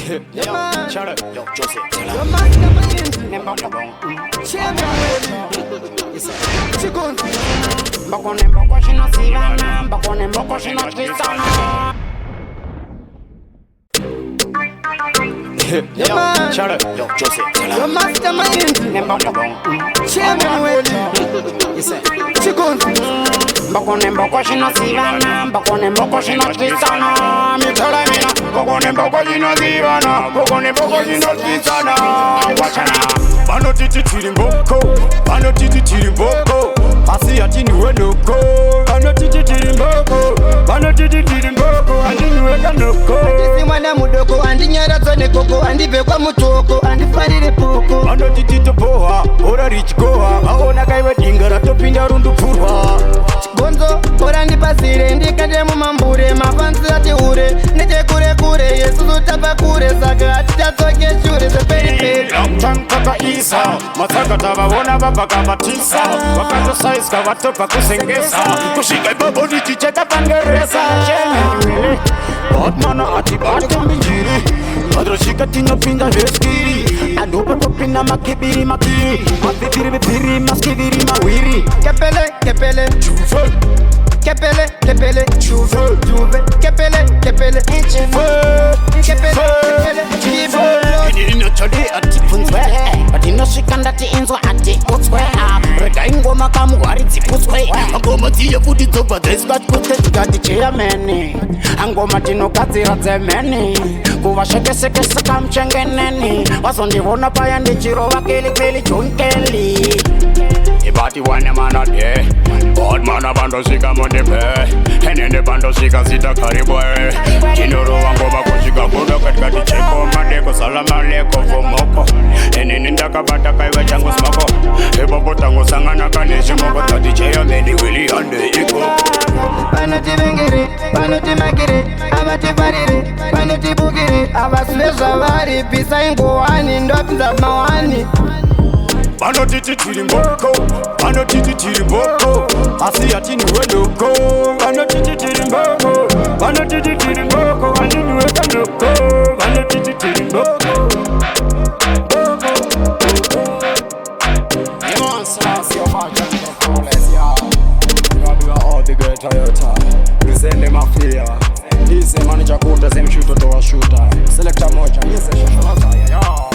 Yo, shout out, yo, Joseph. Chigonzo. Mboko she no Sivana, Mboko she no Trisana. Yo, shout out, yo, Joseph. Your mastermind. Chairman Welly. Chigonzo. Mboko she no Sivana, Mboko she no Trisana. Me tell her me na, Mboko she no Sivana, Mboko she no Trisana. Watch out. Bano titi tiri Mboko, bano titi tiri Mboko. Asi ati niwe noko, bano titi tiri Mboko, bano titi tiri Mboko. Andi niwe kanoko. Andi mwana mudoko, andi nyara zone koko, andi bekwa mutoko, andi farire poko. Bano titi topoha, ora rich goa, aona kaiwe dingara topinda rundu purwa. Chigonzo, ora ndipasire, ndikande mumambure, mafansi ati ure, nete kure kure, Yesu zutapa kure, saka atitatoke shure, seperi peri. Long time kaka isa, mataka tabawona babaka matisa, wakato size kawatopa kusengesa, kushika ibabo nichicheka pangeresa. Cheme Batmana ati bata minjiri, madroshika tinga pinda heskiri, adope popina makibiri makiri, mapipiri bipiri maskibiri mawiri. Kepele, Chuve, kepele, chuve, kepele, Ino chode ati punzwe, ati no shikanda ti inzo ati kutswe. Rega ingoma kamugwari dziputswe, angoma tiye futi dzobva dzaisikatikuste tikati cheyameni. Angoma tinogadzira dzemeni, kuvashekeshekesa kamuchengeneni. Wazondivona paya ndichirova kelikeli jonkeli. Ibati wane mana de, bad mana bando shika mondepe, henende bando shika sita karibwe. Chinoro wangoma kushika kuda katikati cheko madeko salama leko vomoko. Henende ndakabata kaiwe changu smoko, ebobo tango sangana kaneshi moko tati cheya meni wili ande iko. Panoti vengiri, panoti magiri, abati fariri, panoti bugiri, abasweza vari, pisa ingowani, ndopinza mawani. Bano titi tiri Mboko, bano titi tiri Mboko. Asi ati niwe noko, bano titi tiri Mboko, bano titi tiri Mboko. Andi niwe kanoko, bano titi tiri Mboko. All the great Toyota, present the mafia. This manager kuta zemshuto to washuta. Selector moja, yes, shashaza, yo.